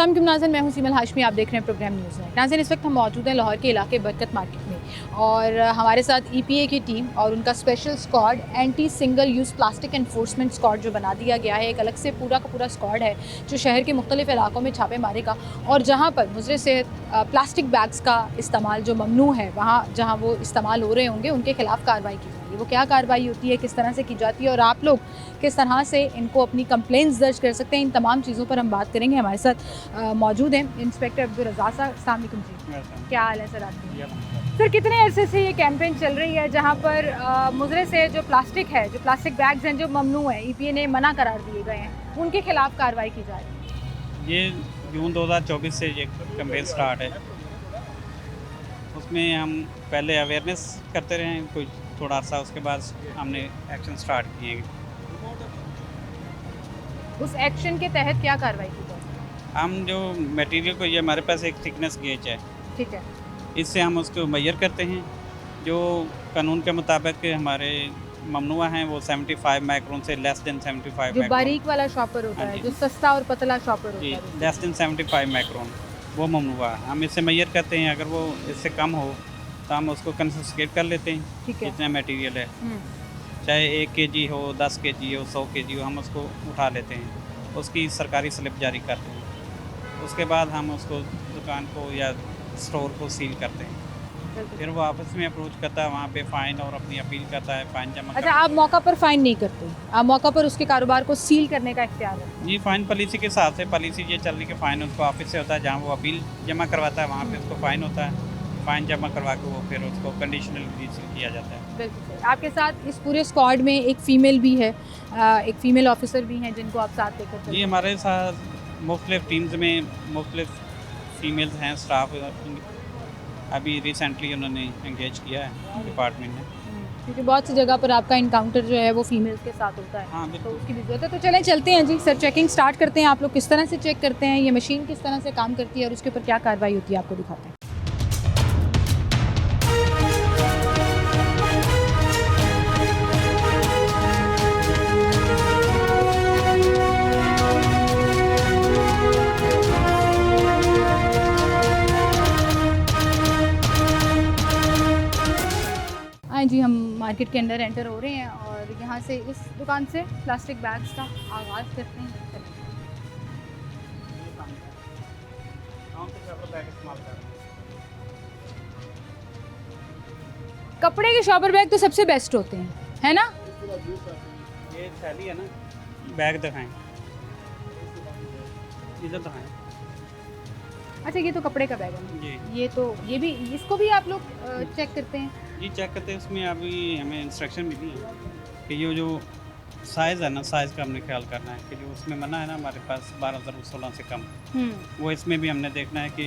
अस्सलाम वालेकुम नाज़रीन, मैं हूं सीमल हाशमी, आप देख रहे हैं प्रोग्राम न्यूज़ में। नाज़रीन, इस वक्त हम मौजूद हैं लाहौर के इलाके बरकत मार्केट में और हमारे साथ EPA की टीम और उनका special squad anti single use plastic enforcement squad जो बना दिया गया है। एक अलग से पूरा का पूरा स्क्वाड है जो शहर के मुख्तलिफ इलाकों में छापे मारेगा और जहाँ पर मुजरे से प्लास्टिक बैग्स का इस्तेमाल जो ममनू है, वहाँ जहाँ वो इस्तेमाल हो रहे होंगे उनके खिलाफ कार्रवाई की जाएगी। वो क्या कार्रवाई होती है, किस तरह से की जाती है और आप लोग किस तरह से इनको अपनी कंप्लेंट्स दर्ज कर सकते हैं, इन तमाम चीज़ों पर हम बात करेंगे। हमारे साथ मौजूद हैं इंस्पेक्टर अब्दुल रज़ाक साहब। अस्सलाम वालेकुम जी, क्या हाल है सर आपके? सर, कितने अरसे से ये कैंपेन चल रही है जहाँ पर मुजरे से जो प्लास्टिक है, जो प्लास्टिक बैग्स हैं जो ममनू है, EPA ने मना करार दिए गए हैं, उनके खिलाफ कार्रवाई की जा रही है? ये जून 2024 से ये कैंपेन स्टार्ट है। उसमें हम पहले अवेयरनेस करते रहे कोई थोड़ा सा, उसके बाद हमने एक्शन स्टार्ट किए। उस एक्शन के तहत क्या कार्रवाई की जाए? हम जो मटेरियल को, ये हमारे पास एक थिकनेस गेज है, ठीक है, इससे हम उसको मेजर करते हैं। जो कानून के मुताबिक हमारे ममनुआ हैं वो 75 माइक्रोन से लेस देन 75 जो माइक्रोन, बारीक वाला शॉपर होता हाँ है, जी। जो सस्ता और पतला शॉपर होता जी, है, लेस देन 75 माइक्रोन वो ममनुआ है। हम इससे मेजर करते हैं। अगर वो इससे कम हो तो हम उसको कंफिस्केट कर लेते हैं। ठीक है। जितना मटेरियल है, चाहे 1 kg हो, 10 kg हो, 100 kg हो, हम उसको उठा लेते हैं। उसकी सरकारी स्लिप जारी करते हैं। उसके बाद हम उसको दुकान को या स्टोर को सील करते हैं। बिल्कुल। फिर वो आपस में अप्रोच करता है, वहाँ पे फ़ाइन और अपनी अपील करता है, फ़ाइन जमा अच्छा, आप मौका पर फाइन नहीं करते, आप मौका पर उसके कारोबार को सील करने का इख्तियार है? जी, फ़ाइन पॉलिसी के हिसाब से, पॉलिसी ये चल रही कि फ़ाइन उसको ऑफिस से होता है, जहाँ वो अपील जमा करवाता है वहाँ पे उसको फ़ाइन होता है। फ़ाइन जमा करवा के वो फिर उसको कंडीशनल रिलीज किया जाता है। बिल्कुल सर। आपके साथ इस पूरे स्क्वाड में एक फ़ीमेल भी है, एक फ़ीमेल ऑफिसर भी हैं जिनको आप साथ लेकर चलते जी, हैं। हमारे साथ मुख्तलिफ टीम्स में मुख्तलिफ फीमेल्स हैं स्टाफ। अभी रिसेंटली उन्होंने एंगेज किया है डिपार्टमेंट ने। क्योंकि बहुत सी जगह पर आपका इनकाउंटर जो है वो फीमेल्स के साथ होता है, हाँ, तो बिल्कुल। उसकी भी ज़रूरत है। तो चलें चलते हैं जी सर, चेकिंग स्टार्ट करते हैं। आप लोग किस तरह से चेक करते हैं, ये मशीन किस तरह से काम करती है और उसके ऊपर क्या कार्रवाई होती है, आपको दिखाते हैं। हाँ जी, हम मार्केट के अंदर एंटर हो रहे हैं और यहाँ से इस दुकान से प्लास्टिक बैग्स का आगाज़ करते हैं। कपड़े के शॉपर बैग तो सबसे बेस्ट होते हैं, है ना? ये थैली है ना, बैग दिखाएं, इधर दिखाएं। अच्छा, ये तो कपड़े का बैग है ना? जी ये भी, इसको भी आप लोग चेक करते हैं? जी, चेक करते हैं। इसमें अभी हमें इंस्ट्रक्शन मिली है कि ये जो साइज़ है ना, साइज़ का हमने ख्याल करना है कि जो उसमें मना है ना हमारे पास 12/16 से कम, वो इसमें भी हमने देखना है कि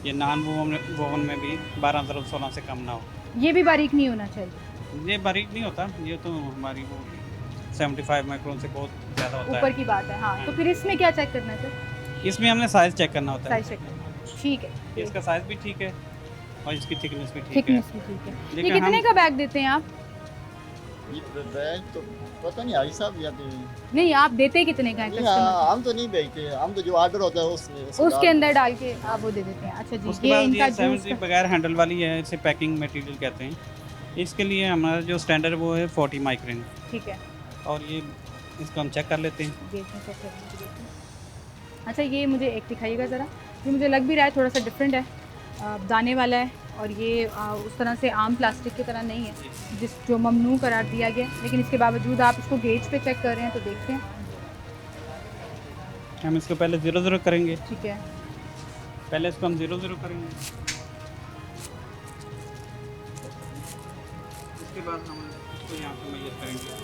ये नॉन वोवन में भी 12/16 से कम ना हो। ये भी बारीक नहीं होना चाहिए, ये बारीक नहीं होता, ये तो हमारी वो 75 माइक्रोन से बहुत ज़्यादा होता ऊपर है। की बात है। हाँ, तो फिर इसमें क्या चेक करना है सर? इसमें हमने साइज़ चेक करना होता है। साइज चेक करना है, ठीक है। इसका साइज़ भी ठीक है और इसकी थिकनेस भी ठीक है। थिकनेस भी ठीक है। ये लेकिन कितने हम का बैग देते हैं आप? ये बैग तो पता नहीं आई साहब या तो नहीं, आप देते कितने का है नहीं, कस्टमर हम तो नहीं बेचते। हम तो जो ऑर्डर होता है उसमें उसके अंदर डाल के आप वो दे देते हैं? अच्छा जी, उसके ये बाद इनका ये जूस 70 बगैर हैंडल वाली है, इसे पैकिंग मटेरियल कहते हैं। इसके लिए हमारा जो स्टैंडर्ड वो है 40 माइक्रोन ठीक है, और ये इसको हम चेक कर लेते हैं। गेट में चेक करने के लिए। अच्छा, ये मुझे एक दिखाइएगा ज़रा, ये मुझे लग भी रहा है थोड़ा सा डिफरेंट है, दाने वाला है और ये उस तरह से आम प्लास्टिक की तरह नहीं है जिस जो ममनू करार दिया गया, लेकिन इसके बावजूद आप इसको गेज पे चेक कर रहे हैं, तो देखते हैं। हम इसको पहले 0-0 करेंगे। ठीक है, पहले इसको हम 0-0 करेंगे, उसके बाद हम इसको यहाँ पे मेजर करेंगे।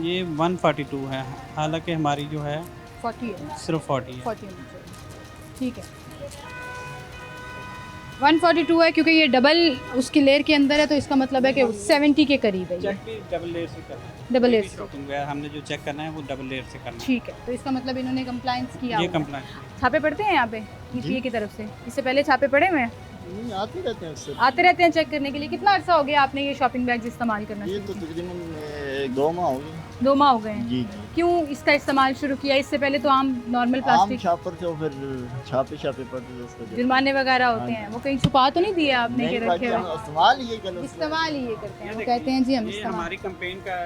ये 142 है, हालांकि हमारी जो है 40 है, सिर्फ 40 है। 40 होनी चाहिए, ठीक है। 142 है क्योंकि ये डबल उसकी लेयर के अंदर है, तो इसका मतलब है कि 70 के करीब है ये। चेक भी डबल लेयर से करना है। डबल लेयर कोई भी से। शॉपिंग वेयर हमने जो चेक करना है वो डबल लेयर से करना है। ठीक है, तो इसका मतलब इन्होंने कंप्लायंस किया ये हुआ है। कंप्लाइंट छापे पड़ते हैं यहाँ पे EPA की तरफ से? इससे पहले छापे पड़े हुए हैं? नहीं आते रहते हैं उससे। आते रहते हैं चेक करने के लिए। कितना अर्सा हो गया आपने ये शॉपिंग बैग्स इस्तेमाल करना ये शुरू तो किया? तकरीबन 2 माह हो गए। 2 माह हो गए हैं। जी जी। क्यों इसका इस्तेमाल शुरू किया? इससे पहले तो आम नॉर्मल आम प्लास्टिक छापर से फिर छापे पड़ते थे उसको। जुर्माने वगैरह होते हाँ हैं, जी। वो कहीं छुपा तो नहीं दिए आपने नहीं के बाकी रखे हम हुए? इस्तेमाल ये कर इस्तेमाल ही ये करते हैं, वो देखिए, कहते हैं जी हम ये इस्तेमाल। हमारी कैंपेन का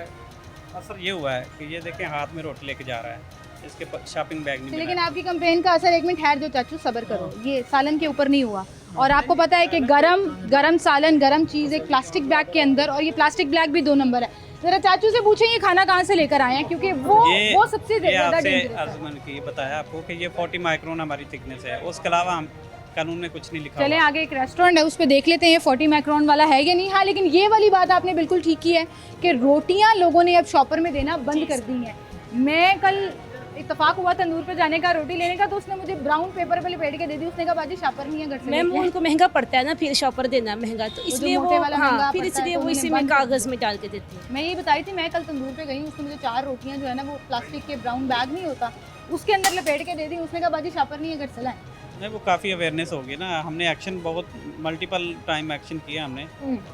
असर ये हुआ है कि ये देखें हाथ में रोटी लेके जा रहा है, इसके शॉपिंग बैग नहीं तो मिला लेकिन है। आपकी कंपेन का असर, एक मिनट ठहर जो चाचू, सब्र करो, ये सालन के ऊपर नहीं हुआ। और आपको पता है कि गरम सालन, गरम चीज़ एक प्लास्टिक बैग के अंदर, और ये प्लास्टिक बैग भी 2 नंबर है। ज़रा चाचू से पूछें ये खाना कहाँ से लेकर आए हैं, क्योंकि वो सबसे ये ज़्यादा आपसे डेंजरस है। आजमन की बताया आपको कि ये 40 माइक्रोन हमारी थिकनेस है, उसके अलावा हम कानून में कुछ नहीं लिखा चले हुआ। आगे एक रेस्टोरेंट है, उस पर देख लेते हैं 40 माइक्रोन वाला है या नहीं। हाँ, लेकिन ये वाली बात आपने बिल्कुल ठीक की है कि रोटियां लोगों ने अब शॉपर में देना बंद कर दी हैं। मैं कल इत्तेफाक हुआ तंदूर पे जाने का, रोटी लेने का, तो उसने मुझे ब्राउन पेपर पे लपेट के दे दी। उसने कहा बाजी शॉपर नहीं है घर से मैम लेके आए। उनको महंगा पड़ता है ना, फिर शॉपर देना महंगा, तो इसलिए मोटे वो वाला महंगा हाँ फिर पड़ता है, इसलिए तो वो उन्होंने इसी में बंद कर कागज़ में डाल के देती है। मैं ये बताई थी, मैं कल तंदूर पे गई, उसने मुझे 4 रोटियां जो है ना, वो प्लास्टिक के ब्राउन बैग नहीं होता, उसके अंदर लपेट के दे दी। उसने कहा बाजी शॉपर नहीं है घर से लाए। नहीं, वो काफ़ी अवेयरनेस होगी ना, हमने एक्शन बहुत मल्टीपल टाइम एक्शन किया हमने,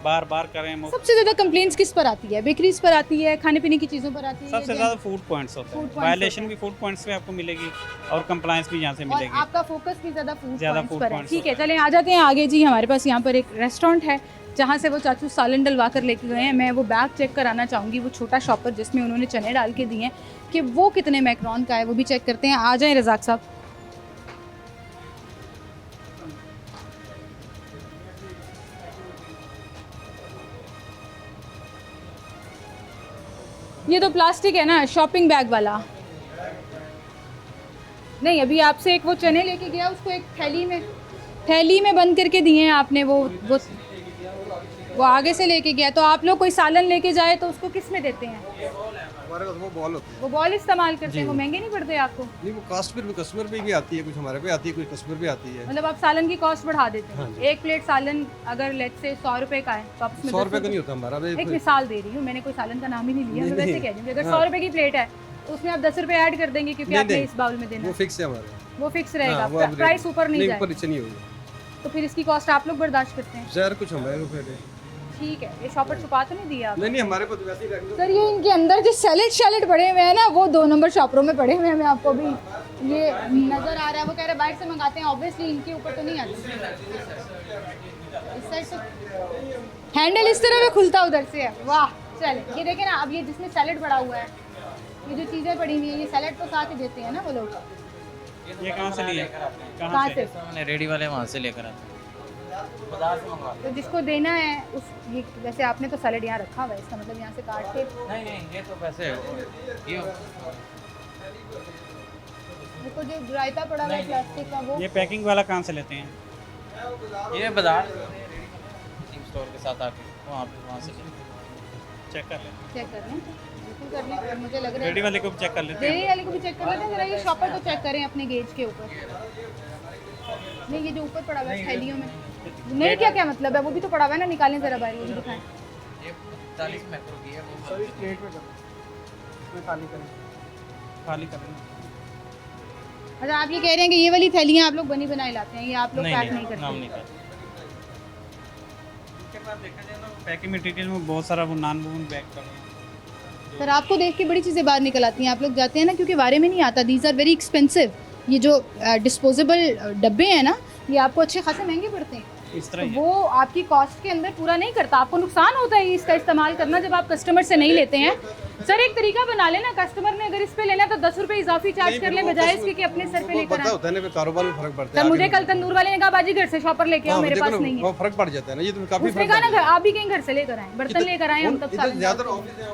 बार बार करें हम। सबसे ज़्यादा कंप्लेंट्स किस पर आती है? बेकरीज पर आती है, खाने पीने की चीज़ों पर आती है? सबसे ज़्यादा फूड पॉइंट्स होते Food हैं, points वायलेशन होते भी फूड पॉइंट्स पे आपको मिलेगी और कंप्लायंस भी यहाँ से और मिलेगी। आपका फोकस भी ज़्यादा फूड ज़्यादा पॉइंट्स food पर है। points ठीक है, चलें आ जाते हैं आगे जी। हमारे पास यहाँ पर एक रेस्टोरेंट है जहाँ से वो चाचू सालन डलवा कर लेके गए हैं। मैं वो बैग चेक कराना चाहूँगी, वो छोटा शॉपर जिसमें उन्होंने चने डाल के दिए हैं, कि वो कितने मैक्रोन का है, वो भी चेक करते हैं। आ जाएँ रज़ाक साहब। ये तो प्लास्टिक है ना, शॉपिंग बैग वाला नहीं। अभी आपसे एक वो चने लेके गया, उसको एक थैली में बंद करके दिए हैं आपने। वो आगे से लेके गया। तो आप लोग कोई सालन लेके जाए तो उसको किस में देते हैं? हमारे पास वो बॉल होती है। वो बॉल इस्तेमाल करते हैं। वो महंगे नहीं पड़ते आपको? नहीं, वो कस्टमर पे भी आती है, कुछ हमारे पे आती है, कुछ कस्टमर पे आती है। मतलब आप सालन की कॉस्ट बढ़ा देते हैं। हाँ जी। एक प्लेट सालन अगर लेट से 100 रुपए का है तो आप उसमें 100 10 रुपए का नहीं होता हमारा। एक मिसाल दे रही हूँ, मैंने कोई सालन का नाम ही नहीं लिया, मैं नहीं, वैसे कह रही हूँ। अगर हाँ। 100 रुपए की प्लेट है तो उसमें आप 10 रुपए ऐड कर देंगे, क्योंकि नहीं, आपने नहीं। इस बाउल में देना वो है। फिक्स है हमारे। वो फिक्स रहेगा, हाँ, वो अब प्राइस ऊपर नहीं नहीं, जाएगा। ऊपर नीचे नहीं होगी। तो फिर इसकी कॉस्ट आप लोग बर्दाश्त करते हैं? शहर कुछ हमारे को फिर ठीक है, ये शॉपर छुपा तो नहीं दिया आपने? नहीं, हमारे पास वैसे ही रख सर, ये इनके अंदर जो सैलेड पड़े हुए हैं ना, वो 2 नंबर शॉपरों में पड़े हुए हैं। मैं आपको भी ये नज़र आ रहा है। वो कह रहे हैं बाहर से मंगाते हैं, ऑब्वियसली इनके ऊपर तो नहीं आती। इस साइड से हैंडल इस तरह में खुलता उधर से है। वाह, चले ये देखें ना। अब ये जिसमें सैलेड पड़ा हुआ है, ये जो चीज़ें पड़ी हुई हैं, ये सैलेड तो साथ ही देते हैं ना वो लोग। ये कहाँ से लिए? कहाँ से? मैंने रेडी वाले वहाँ से लेकर आते बाजार से मंगवा। तो जिसको देना है उस ये, वैसे आपने तो सैलेड यहाँ रखा हुआ है, इसका मतलब यहाँ से काट के। नहीं ये तो वैसे ये देखो जो रायता पड़ा हुआ है प्लास्टिक का, वो ये पैकिंग वाला कहाँ से लेते हैं? बाजार स्टोर के साथ आके वहाँ से चेक कर लें, चेक कर लें, बिल्कुल कर लें। और मुझे लग रहा रेडी है वाले को भी चेक कर लेते डेयरी हैं। वाले को भी चेक कर लेते हैं। जरा ये शॉपर को चेक करें अपने गेज के ऊपर। नहीं, ये जो ऊपर पड़ा हुआ है थैलियों में, नहीं क्या मतलब है? वो भी तो पड़ा हुआ है ना, निकालें जरा बाहर, वो भी दिखाएं। ये 40 मैक्रो की है वो खाली कर लें। अच्छा, आप ये कह रहे हैं कि ये वाली थैलियाँ आप लोग बनी बनाई लाते हैं, ये आप लोग पैक नहीं करते? नाम नहीं करते। इसके बाद देखा जाए तो पैकिंग मटेरियल में बहुत सारा वो नॉन वूवन बैग पड़े हैं। सर, आपको देख के बड़ी चीज़ें बाहर निकल आती हैं। आप लोग जाते हैं ना, क्योंकि बारे में नहीं आता। These are very expensive. ये जो डिस्पोजेबल डब्बे हैं ना, ये आपको अच्छे खासे महंगे पड़ते हैं। इस तरह तो ही है। वो आपकी कॉस्ट के अंदर पूरा नहीं करता, आपको नुकसान होता है इसका इस्तेमाल करना जब आप कस्टमर से नहीं लेते हैं। सर, एक तरीका बना लेना, कस्टमर ने अगर इस पे लेना तो 10 रुपए इजाफी चार्ज कर ले, बजाय इसके कि अपने सर पे लेकर पता आए। होता है ना, फिर कारोबार में फर्क पड़ता है। सर, मुझे कल तंदूर वाले ने कहा बाजी घर से शॉपर लेके आओ, मेरे पास नहीं है। वो फर्क पड़ जाता है ना, ये तो काफी उसने कहा ना आप भी कहीं घर से लेकर आए, बर्तन लेकर आए, हम तब सालन ज्यादा डालते हैं।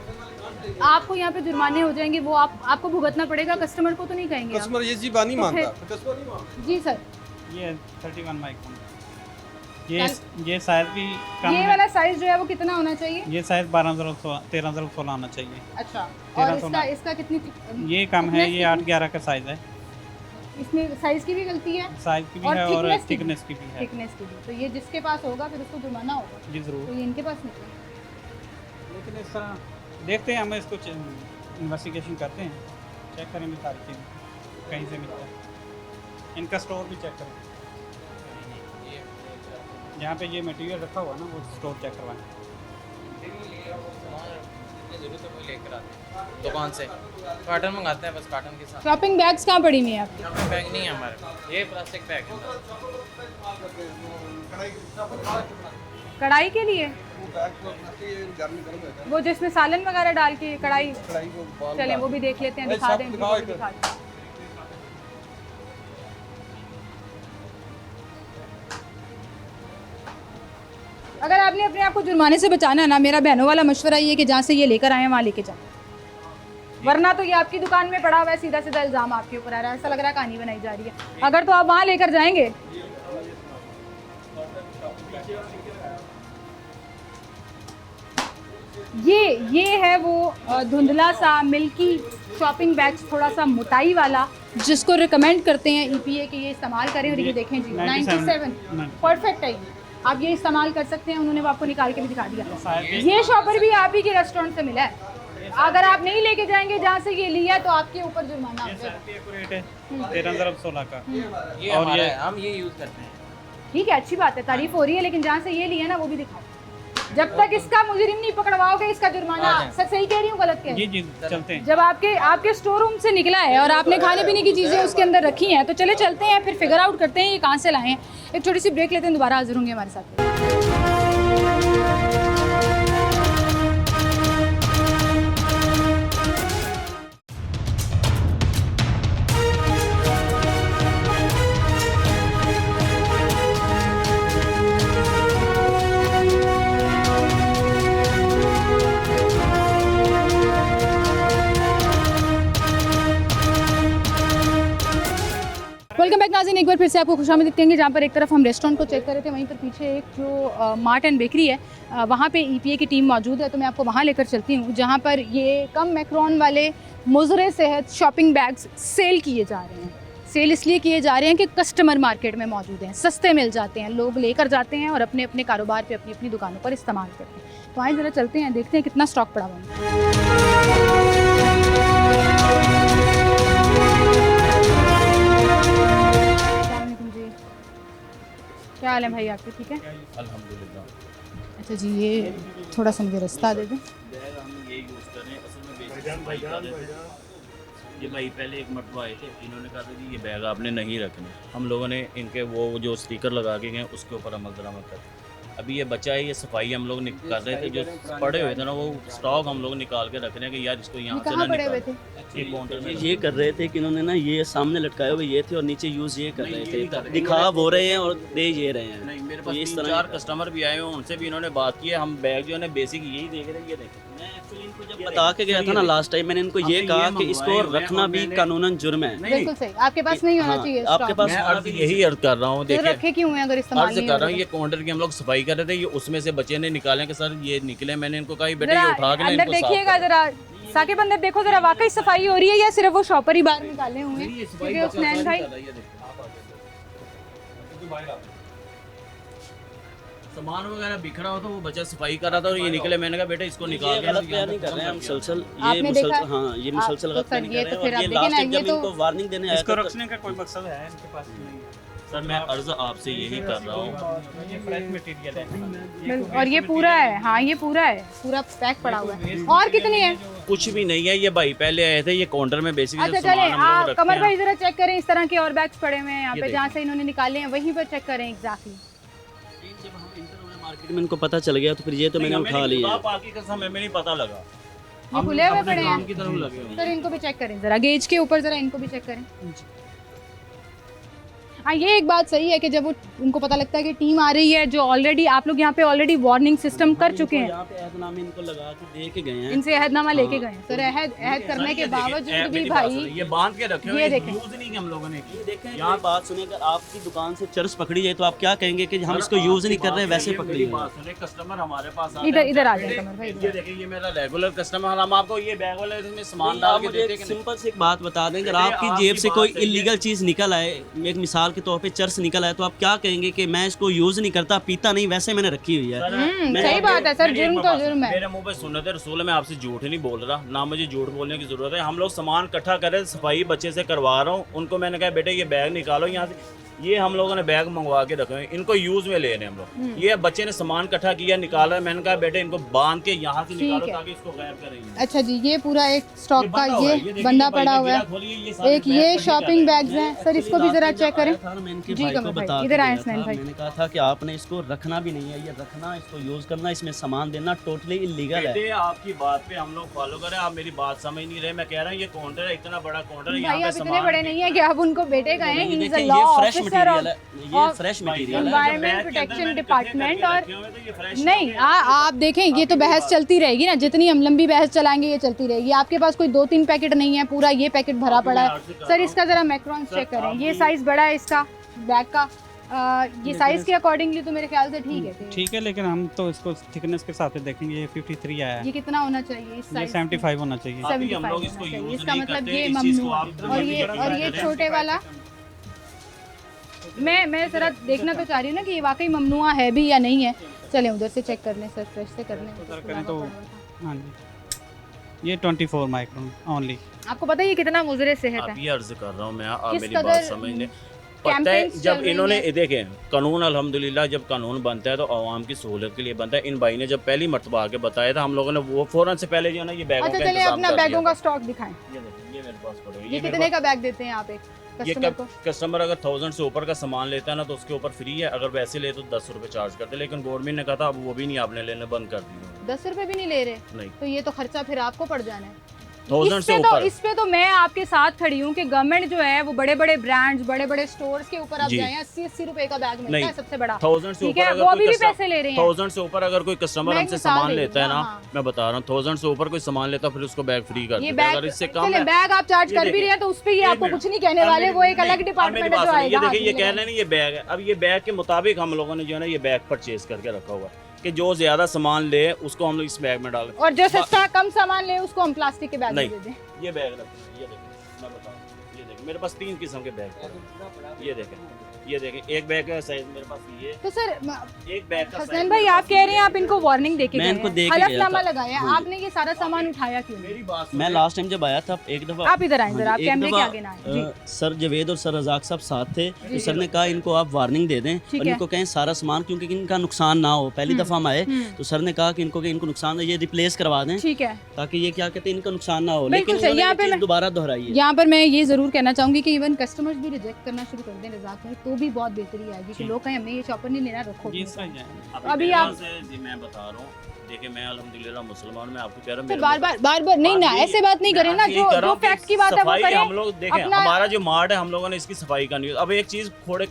आपको यहाँ पे जुर्माने हो जाएंगे, वो आपको भुगतना पड़ेगा, कस्टमर को तो नहीं कहेंगे आप। कस्टमर ये चीज नहीं तो मानता, फिर- कस्टमर नहीं मानता। जी सर, ये 31 माइक्रोन। ये साइज भी कम ये है। वाला साइज जो है वो कितना होना चाहिए? ये साइज 13,16 आना चाहिए। अच्छा, और 13 इसका कितनी ये कम है, ये thickness 8-11 का साइज है। इसमें साइज की भी गलती है साइज की भी और है और thickness की भी। थिकनेस की भी है। थिकनेस की भी। तो ये जिसके पास होगा फिर उसको जुर्माना होगा। जी तो ज़रूर। ये इनके पास निकले। लेकिन इस तरह देखते हैं, हम इसको इन्वेस्टिगेशन करते हैं, चेक करेंगे सारी चीज़ें कहीं से मिलता है। इनका स्टोर भी चेक करें, जहाँ पे ये मटेरियल रखा हुआ ना वो स्टोर चेक करवाएं। जरूरत है वो लेकर आते हैं दुकान से, कार्टन मंगाते हैं बस कार्टन के साथ। शॉपिंग बैग्स कहाँ पड़ी हुई हैं आपकी? यहाँ पे बैग नहीं है हमारे पास, ये प्लास्टिक बैग है। कढ़ाई के लिए वो बैग को बनाते हैं, गर्म गर्म होता है वो जिसमें सालन वगैरह डाल के कढ़ाई, कढ़ाई को बाल चलें वो भी देख लेते हैं, दिखा दें दिखाओ एक। दिखा दें। अगर आपने अपने आप को जुर्माने से बचाना है ना, मेरा बहनों वाला मशवरा ये है कि जहाँ से ये लेकर आए हैं वहाँ लेके जाएं, वरना तो ये आपकी दुकान में पड़ा हुआ है, सीधा सीधा इल्ज़ाम आपके ऊपर आ रहा है, ऐसा लग रहा है कहानी बनाई जा रही है। अगर तो आप वहाँ लेकर जाएंगे, ये है वो धुंधला सा मिल्की शॉपिंग बैग्स, थोड़ा सा मोटाई वाला, जिसको रिकमेंड करते हैं EPA कि ये इस्तेमाल करें। और ये देखें जी 97 परफेक्ट है, आप ये इस्तेमाल कर सकते हैं। उन्होंने वो आपको निकाल के भी दिखा दिया। ये शॉपर भी आप ही के रेस्टोरेंट से मिला है, अगर आप नहीं लेके जाएंगे जहाँ से ये लिया तो आपके ऊपर जुर्माना हो जाएगा। रेट है 13,16 का। ये और हमारा ये- है, हम ये यूज़ करते हैं। ठीक है, अच्छी बात है, तारीफ हो रही है, लेकिन जहाँ से ये लिया ना वो भी दिखाओ। जब तक इसका मुजरिम नहीं पकड़वाओगे इसका जुर्माना, सर सही कह रही हूँ गलत कह रही जी हूँ? जी चलते हैं। जब आपके स्टोर रूम से निकला है और आपने खाने पीने की चीज़ें उसके अंदर रखी हैं, तो चले चलते हैं, फिर फिगर आउट करते हैं ये कहाँ से लाए हैं। एक छोटी सी ब्रेक लेते हैं, दोबारा हाजिर होंगे हमारे साथ। वेलकम बैक नाज़रीन, एक बार फिर से आपको खुशामदीद कहेंगे। जहाँ पर एक तरफ हम रेस्टोरेंट को चेक कर रहे थे, वहीं पर पीछे एक जो मार्ट एंड बेकरी है, वहाँ पे EPA की टीम मौजूद है, तो मैं आपको वहाँ लेकर चलती हूँ, जहाँ पर ये कम मैक्रोन वाले मुज़रे सेहत शॉपिंग बैग्स सेल किए जा रहे हैं। सेल इसलिए किए जा रहे हैं कि कस्टमर मार्केट में मौजूद हैं, सस्ते मिल जाते हैं, लोग लेकर जाते हैं और अपने अपने कारोबार पर अपनी अपनी दुकानों पर इस्तेमाल करते हैं। तो आए ज़रा चलते हैं, देखते हैं कितना स्टॉक पड़ा हुआ है। क्या हाल है भाई आपके? ठीक है अल्हम्दुलिल्लाह। अच्छा जी, ये थोड़ा सा मुझे रास्ता दे दें। बैग हम ये यूज़ कर रहे हैं, असल में बेसिक भाई कर रहे थे। ये भाई पहले एक मरतबा आए थे, इन्होंने कहा था कि ये बैग आपने नहीं रखने। हम लोगों ने इनके वो जो स्टिकर लगा के गए उसके ऊपर अमल दरामद कर। अभी ये बचा है, ये सफाई हम लोग कर रहे थे, जो पड़े हुए थे ना वो स्टॉक हम लोग निकाल के रख रहे हैं कि यार इसको यहाँ से कहाँ ना पड़े हुए निकाल। थे? ये काउंटर में ये कर रहे थे कि इन्होंने ना ये सामने लटकाए हुए ये थे और नीचे यूज़ ये कर रहे थे, दिखा वो रहे हैं और दे ये रहे हैं। नहीं, मेरे तो पास ये इस 3-4 तरह कस्टमर भी आए हुए, उनसे भी इन्होंने बात की है। हम बैग जो है ना बेसिक यही देख रहे हैं, ये देखें। मैं एक्चुअली इनको जब बता के गया था ना लास्ट टाइम, मैंने इनको ये हमने कहा ये कि इसको मंगवाए हुए हैं रखना और भी मैंने- कानूनन जुर्म है। बिल्कुल सही, आपके पास नहीं होना हाँ, चाहिए आपके स्टॉक। पास मैं अर्ज यही अर्ज कर रहा हूँ, तो देखिए रखे क्यों हैं अगर इस्तेमाल अर्ज नहीं कर हो रहा रहे हूँ। ये काउंटर की हम लोग सफाई कर रहे थे, ये उसमें से बच्चे ने निकाले कि सर ये निकले। मैंने इनको कहा बेटा जरा ये उठा के ना अंदर इनको साफ देखिएगा, करो। जरा साकिब अंदर देखो जरा, वाकई सफाई हो रही है या सिर्फ वो शॉपर ही बाहर निकाले हुए हैं? नहीं, ये सफाई क्योंकि बच्चा उस्मान सारी भाई कर रहा है, ये देखो। आप आ जाओ। सामान वगैरह बिखरा हो तो वो बच्चा सफाई कर रहा था और ये निकले। मैंने कहा बेटा इसको निकाल ये के गलत बयान नहीं कर रहे हैं हम, मुसलसल ये आपने देखा? मुसलसल हाँ ये मुसलसल तो गलत सर, नहीं ये कर तो रहे फिर हैं। और आप ये देखें लास्ट ना, टाइम ये जब तो- इनको वार्निंग देने आया इसको था रखने का कोई मकसद है इनके पास नहीं है। सर मैं अर्ज आपसे यही कर रहा हूँ। ये फ्रेश मटेरियल है। और ये पूरा है, हाँ ये पूरा है, पूरा पैक पड़ा हुआ है। और कितनी है? कुछ भी नहीं है, ये भाई पहले आए थे, ये काउंटर में बेसिकली अच्छा सामान चले, हम लोग रखते कमर हैं। भाई जरा चेक करें, इस तरह के और बैग्स पड़े हुए हैं यहाँ ये पे, देखिए। जहाँ से इन्होंने निकाले हैं वहीं पर चेक करें एग्जैक्टली। जब हम इंटर हुए मार्केट में इनको पता चल गया तो फिर ये तो मैंने उठा लिया है। बाकी कसम हमें नहीं पता लगा। ये खुले हुए अपने पड़े काम हैं की तरफ लगे हुए हैं। सर, इनको भी चेक करें जरा, गेज के ऊपर जरा इनको भी चेक करें। हाँ ये एक बात सही है कि जब वो उनको पता लगता है कि टीम आ रही है, जो ऑलरेडी आप लोग यहाँ पे ऑलरेडी वार्निंग सिस्टम कर चुके हैं, यहाँ पे अहदनामे इनको लगा के दे के गए हैं। इनसे अहदनामा लेके गए हैं। सर अहद करने के बावजूद भी भाई ये बांध के रखे हुए ये हैं, देखें। यूज नहीं किया हम लोगों ने। ये देखें, यहाँ बात सुनिए, अगर आपकी दुकान से चर्स पकड़ी जाए तो आप क्या कहेंगे कि हम इसको यूज नहीं कर रहे, वैसे पकड़ी मेरी है। बात सुने, कस्टमर हमारे पास आते इधर हैं, इधर आ कहते जाए हैं, कमर भाई, ये देखिए ये मेरा रेगुलर कस्टमर, हम आपको ये बैग वाले इसमें सामान नहीं, डाल आप के मुझे देते एक कि नहीं? सिंपल से एक बात बता दें, अगर देखिए, आपकी आपकी जेब से बात कोई सही है। इलीगल चीज़ निकल आए, एक मिसाल के तौर पे चर्स निकल आए, तो आप क्या कहेंगे कि मैं इसको यूज़ नहीं करता, पीता नहीं, वैसे मैंने रखी हुई है। सही बात है सर, मेरी जुर्म एक तो बात जुर्म है। मेरे मुंह पे सुन्नत रसूल, मैं आपसे झूठ नहीं बोल रहा, ना मुझे झूठ बोलने की जरूरत है। हम लोग सामान इकट्ठा कर रहे, सफाई बच्चे से करवा रहा हूँ, उनको मैंने कहा बेटे ये बैग निकालो यहाँ से, ये हम लोगों ने बैग मंगवा के रखे हैं, इनको यूज में ले रहे हैं हम लोग। ये बच्चे ने सामान इकट्ठा किया, निकाला, मैंने कहा बेटे इनको बांध के यहाँ से निकालो है। ताकि इसको गायब करेंगे। अच्छा जी, ये पूरा एक स्टॉक का ये बंदा पड़ा हुआ है। एक ये शॉपिंग बैग्स हैं सर, इसको भी जरा चेक करें। जी कमर भाई, इधर आए स्नैन भाई। मैंने कहा था कि आपने इसको रखना भी नहीं है, ये रखना, इसको यूज करना, इसमें सामान देना टोटली इलीगल है। बेटे आपकी बात पे हम लोग फॉलो करें, आप मेरी बात समझ नहीं रहे। मैं कह रहा हूँ ये काउंटर है, इतना बड़ा काउंटर है, यहाँ भाई पे आप इतने सामान बड़े नहीं है कि आप उनको बेटे कहें। ही इज अ देखिए, लॉ ये फ्रेश ऑफिसर मटेरियल है, ये ऑफ फ्रेश मटेरियल है। Environment protection department. और नहीं आप देखें, ये तो बहस चलती रहेगी ना, जितनी हम लंबी बहस चलाएंगे ये चलती रहेगी। आपके पास कोई 2-3 पैकेट नहीं है, पूरा ये पैकेट भरा पड़ा है। सर इसका ज़रा मैक्रॉन चेक करें, ये साइज़ बड़ा है इसका बैग का। ये साइज़ के अकॉर्डिंगली तो मेरे ख्याल से ठीक है। ठीक है, लेकिन हम तो इसको थिकनेस के साथ देखेंगे। ये 53 आया है, ये कितना होना चाहिए इस ये साइज? 75 होना चाहिए। 75 लोग होना इसको चाहिए। यूज इसका नहीं मतलब करते, ये इस चीज को मम्नू आप है। और ये छोटे वाला मैं ज़रा देखना तो चाह रही हूँ ना कि ये वाकई ममनुआ है भी या नहीं है। चलें उधर से चेक कर लें सर, फ्रेश से कर लें। उधर करें तो हाँ जी, ये 24 माइक्रोन ओनली। आपको पता है ये कितना मुजरे सेहत आप है? ये अर्ज कर रहा हूँ मैं, आप किस मेरी कदर बात समझ लें। पता है campaigns चल जब रही इन्होंने हैं। देखें कानून, अल्हम्दुलिल्लाह जब कानून बनता है तो आवाम की सहूलत के लिए बनता है। इन भाई ने जब पहली मरतबा आके बताया था, हम लोगों ने वो फ़ौरन से पहले जो है ना ये बैगों अच्छा का चलिए इंतजाम अपना कर बैगों दिया का स्टॉक दिखाएं। था। ये देखिए, ये मेरे पास पड़े हैं। ये मेरे कितने का बैग देते हैं आप एक ये कस्टमर को? कस्टमर अगर 1000 से ऊपर का सामान लेता है ना तो उसके ऊपर फ्री है, अगर वैसे ले तो 10 रुपये चार्ज करते हैं। लेकिन गवर्नमेंट ने कहा था अब वो भी नहीं आपने लेने बंद कर दिए। 10 रुपए भी नहीं ले रहे? नहीं, तो ये तो खर्चा फिर आपको पड़ जाना है। 1000 से ऊपर। इस पे तो मैं आपके साथ खड़ी हूँ कि गवर्नमेंट जो है वो बड़े बड़े ब्रांड्स, बड़े बड़े स्टोर्स के ऊपर आप जी। जाएं, 80-80 रुपए का बैग मिलता नहीं, है सबसे बड़ा। 1000 से ठीक ऊपर है, अगर वो कोई भी कस्टमर पैसे ले रहे हैं। 1000 से ऊपर अगर कोई कस्टमर मैं हमसे मिसाल सामान दे रही लेता है हूँ, ना, हाँ। मैं बता रहा हूँ 1000 से ऊपर कोई सामान लेता है फिर उसको बैग फ्री कर ये देता है। बैग अगर इससे कम चलिए है, बैग आप चार्ज ये कर भी देखिए, रहे हैं तो उस पे ये एक आपको मिनट। कुछ नहीं कहने वाले, वो एक अलग डिपार्टमेंट है जो आएगा। देखिए ये कह रहे हैं ये बैग है, अब ये बैग के मुताबिक हम लोगों ने जो है ना ये बैग परचेज करके रखा हुआ है कि जो ज्यादा सामान ले उसको हम लोग इस बैग में डालें। और जो सस्ता कम सामान ले उसको हम प्लास्टिक के बैग में नहीं। दे दें। ये बैग रखते हैं, ये देखिए मैं बता रहा हूँ, ये देखिए मेरे पास 3 किस्म के बैग पड़े हैं। ये देखें, ये देखें, एक बैग का साइज मेरे पास ये, तो सर एक बैग का हसनैन भाई आप कह रहे हैं आप इनको वार्निंग देके मैं गए इनको हैं, दे के गया हलफनामा था। लगाया, आपने ये सारा सामान उठाया क्यों नहीं? मेरी बात मैं लास्ट टाइम जब आया था एक दफ़ा, आप इधर आए जरा, आप एक कैमरे के दफ़ा, आगे ना आए जी। सर जवेद और सर रजाक साहब साथ थे, तो सर ने कहा इनको आप वार्निंग दे दें ठीक और है। इनको कहें सारा सामान, क्योंकि इनका नुकसान ना हो। पहली दफ़ा हम आए तो सर ने कहा कि इनको नुकसान है, ये रिप्लेस करवा दें ठीक है, ताकि ये क्या कहते हैं इनका नुकसान ना हो। बिल्कुल लेकिन सही। उन्होंने यहाँ ये पे चीज़ मैं- दोबारा दोहराई है। यहाँ पर मैं ये ज़रूर कहना चाहूँगी कि इवन कस्टमर्स भी रिजेक्ट करना शुरू कर दें रज़ाक भाई, तो भी बहुत बेहतरी आएगी कि लोग कहें हमें ये चॉपर नहीं लेना, रखो ये अपने सही पास। है। अभी मेरे आप- पास है जी, मैं बता रहा हूँ, देखिए मैं अल्हम्दुलिल्लाह मुसलमान, मैं आपको कह रहा हूँ तो मेरे बार बार नहीं ना, ऐसे बात नहीं करें ना, जो फैक्ट की बात है वो करें। हम लोग देखें अपना- हमारा जो मार्ट है हम लोगों ने इसकी सफाई करनी है। अब एक चीज खुडे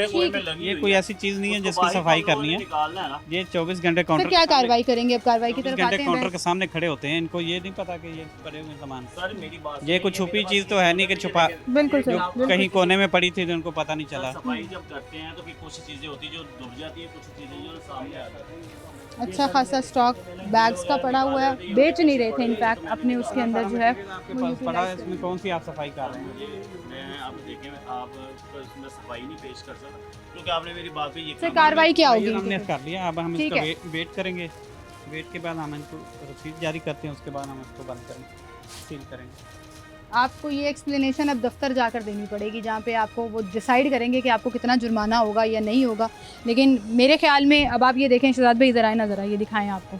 कुएं में लगी ये हुई कोई है, ऐसी चीज़ नहीं है उसको जिसकी बाहर सफाई हम लोगों करनी ने है। निकालना है ना। ये 24 घंटे फिर काउंटर क्या कार्रवाई करेंगे? अब कार्रवाई की 24 तरफ घंटे आते काउंटर हैं। के सामने खड़े होते हैं, इनको ये नहीं पता कि ये पड़े हुए सामान। सर मेरी बात ये कुछ छुपी चीज़ तो है नहीं कि छुपा, बिल्कुल सही, जो बिल्कुल कहीं सही। कोने में पड़ी थी तो उनको पता नहीं चला। सफाई जब करते हैं तो फिर कुछ चीजें होती है जो डूब जाती है, कुछ चीजें जो सामने आ जाती है। अच्छा खासा स्टॉक बैग्स का पड़ा हुआ है, बेच नहीं रहे थे इनफैक्ट अपने उसके अंदर जो है आपके वो पास पड़ा है, यूटिलाइज इसमें कौन सी आप सफाई कर रहे हैं? मैं आप देखें, आप तो इसमें सफाई नहीं पेश कर सकते क्योंकि आपने मेरी बात पे से यकीन कार्रवाई क्या ये होगी? हमने कर लिया, अब हम ठीक इसका है। वेट करेंगे। वेट के बाद हम इनको रसीद जारी करते हैं, उसके बाद हम इसको बंद करेंगे, सील करेंगे। आपको ये एक्सप्लेनेशन अब दफ्तर जाकर देनी पड़ेगी, जहाँ पे आपको वो डिसाइड करेंगे कि आपको कितना जुर्माना होगा या नहीं होगा। लेकिन मेरे ख्याल में अब आप ये देखें शहजाद भाई, ज़रा ना ज़रा ये दिखाएं आपको,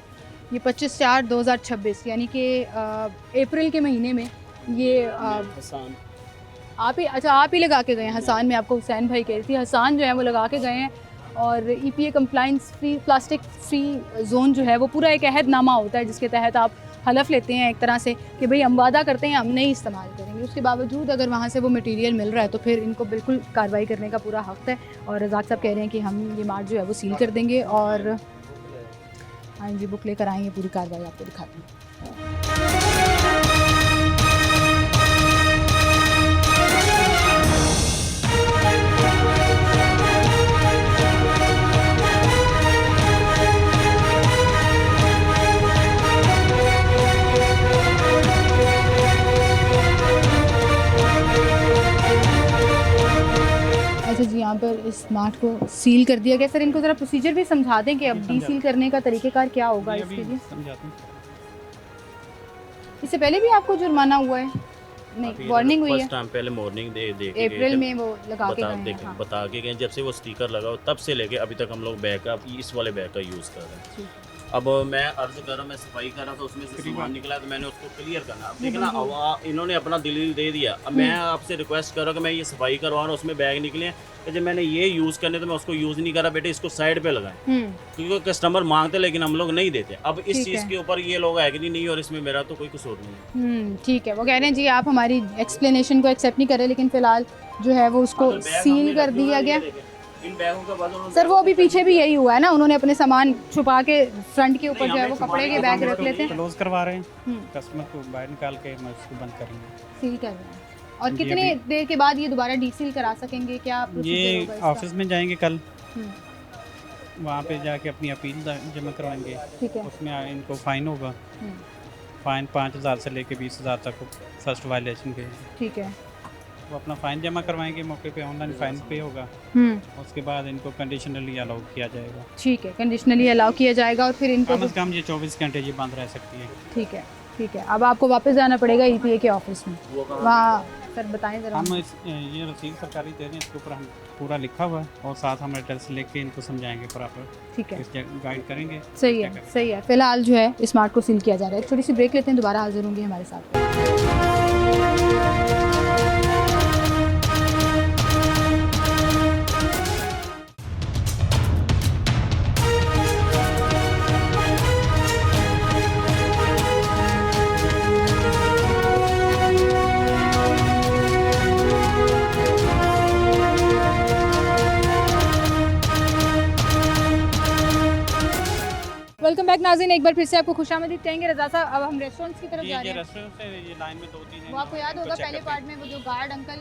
ये 25/4/2026 यानी कि अप्रैल के महीने में ये हसान आप ही लगा के गए हैं। हसान में आपको हुसैन भाई कह रही थी, हसान जो है वो लगा के गए हैं। और EPA compliance free, plastic free zone जो है वो पूरा एक अहदनामा होता है जिसके तहत आप हलफ लेते हैं एक तरह से कि भाई हम वादा करते हैं हम नहीं इस्तेमाल करेंगे। उसके बावजूद अगर वहाँ से वो मटेरियल मिल रहा है तो फिर इनको बिल्कुल कार्रवाई करने का पूरा हक़ है। और रज़ाक साहब कह रहे हैं कि हम ये मार्ट जो है वो सील कर देंगे और हाँ जी बुक लेकर आएंगे, पूरी कार्रवाई आपको दिखाते हैं। अच्छा जी, यहाँ पर इस मार्ट को सील कर दिया गया। सर इनको ज़रा प्रोसीजर भी समझा दें कि अब डीसील करने का तरीक़ेकार क्या होगा ये इसके अभी लिए। समझाते हैं। इससे पहले भी आपको जुर्माना हुआ है? नहीं वार्निंग हुई है फर्स्ट टाइम पहले मॉर्निंग दे के गए अप्रैल थे, में वो लगा के बता गए दे हैं, हाँ। बता के गए। जब से वो स्टिकर लगा तब से लेके अभी तक हम लोग बैग का इस वाले बैग का यूज़ कर रहे हैं। ठीक। अब मैं अर्ज कर रहा, मैं सफाई कर रहा था, उसमें से सामान निकला तो मैंने उसको क्लियर करना। अब देखना अब इन्होंने अपना दलील दे दिया। अब मैं आपसे रिक्वेस्ट कर रहा हूँ कि मैं ये सफाई करवा रहा हूँ, उसमें बैग निकले हैं, कि जब मैंने ये यूज़ करने तो मैं उसको यूज़ नहीं करा, बेटे इसको साइड पे लगाएं, क्योंकि कस्टमर मांगते लेकिन हम लोग नहीं देते। अब इस ठीक चीज़ है। के ऊपर ये लोग एग्री नहीं और इसमें मेरा तो कोई कसूर नहीं है। ठीक है। वो कह रहे हैं जी आप हमारी एक्सप्लेनेशन को एक्सेप्ट नहीं कर रहे, लेकिन फिलहाल जो है वो उसको अगर बैग सील हमने कर रखे हुए दिया हैं, गया। ये देखें, इन बैगों का वजन सर वो अभी पीछे भी यही हुआ है ना, उन्होंने अपने सामान छुपा के फ्रंट के ऊपर नहीं, जो है हमें वो कपड़े के छुपाने बैग का रख काम लेते हैं, क्लोज करवा रहे हैं, हम्म, कस्टमर को बाहर निकाल के हम उसको बंद करेंगे। सील कर रहे हैं। और जी, कितने अभी- देर के बाद ये दोबारा डीसील करा सकेंगे, क्या प्रोसीजर ये होगा इसका? ऑफिस में जाएंगे कल, हम्म, वहाँ पे जाके अपनी अपील जमा करवाएंगे। ठीक है। उसमें इनको फाइन होगा, हम्म, फाइन 5,000 से लेके 20,000 तक फर्स्ट वायलेशन के। ठीक है। वो अपना फ़ाइन जमा करवाएंगे, मौके पे ऑनलाइन फ़ाइन पे होगा। उसके बाद इनको कंडीशनली अलाउ किया जाएगा। ठीक है, कंडीशनली अलाउ किया जाएगा और फिर इनको कम से कम ये 24 घंटे ये बंद रह सकती है। ठीक है, ठीक है। अब आपको वापस जाना पड़ेगा ईपीए के ऑफिस में, वहाँ सर बताएं ज़रा। हम ये रसीद सरकारी दे रहे हैं, इसके ऊपर हम पूरा लिखा हुआ है और साथ हम एड्रेस लेके इनको समझाएंगे प्रॉपर, ठीक है, इस गाइड करेंगे। सही क्या है, करें। सही है। फिलहाल जो है स्मार्ट को सील किया जा रहा है। एक छोटी सी ब्रेक लेते हैं, दोबारा हाजिर होंगे हमारे साथ। वेलकम बैक नाज़रीन, एक बार फिर से आपको खुशामदीद कहेंगे। रज़ा साहब, अब हम रेस्टोरेंट्स की तरफ जा ये रहे हैं। रेस्टोरेंट से ये लाइन में 2-3 हैं, वो आपको याद इनको होगा check पहले करते पार्ट में वो जो गार्ड अंकल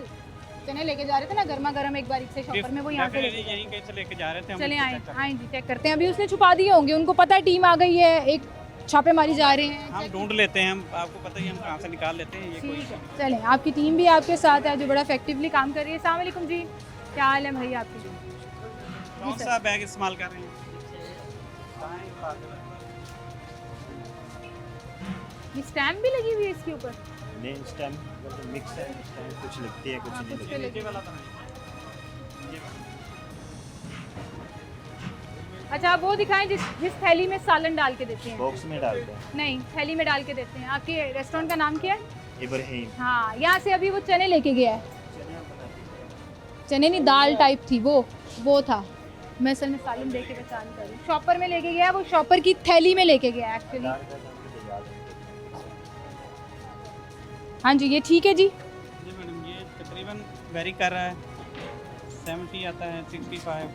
चने लेके जा रहे थे ना गर्मा गर्म एक बार से शॉपर में, वो यहाँ से Definitely यहीं कहीं से लेके जा रहे थे हम। चले इनको आए check करते आए जी, चेक करते हैं। अभी उसने छुपा दिए होंगे, उनको पता है टीम आ गई है, एक छापेमारी जा रहे हैं। हैं। हम ढूंढ लेते हैं, हम आपको पता ही है हम कहाँ से निकाल लेते हैं। ये कोई ठीक है, चलें। आपकी टीम भी आपके साथ है जो बड़ा इफेक्टिवली काम कर रही है। अस्सलाम वालेकुम जी, क्या हाल है भाई आपकी? कौन सा बैग इस्तेमाल कर रहे हैं? ये स्टैम्प भी लगी हुई है इसके ऊपर? नहीं स्टैम्प मिक्स है, स्टैम्प कुछ लिखती है कुछ हाँ, नहीं कुछ लिखती। पे लगी। ये वाला तो नहीं। अच्छा, आप वो दिखाएं जिस थैली में सालन डाल के देते हैं। बॉक्स में डालते हैं। नहीं, थैली में डाल के देते हैं। आपके रेस्टोरेंट का नाम क्या है? इब्राहिम। हाँ, यहाँ से अभी वो चने लेके गया है। चने नहीं, दाल टाइप थी वो था। मैं असल में सालन देख के पहचान कर रही हूँ। शॉपर में लेके गया, वो शॉपर की थैली में लेके गया एक्चुअली। हाँ जी, ये ठीक है जी। जी मैडम, ये तकरीबन वेरी कर रहा है, 70 आता है, 65,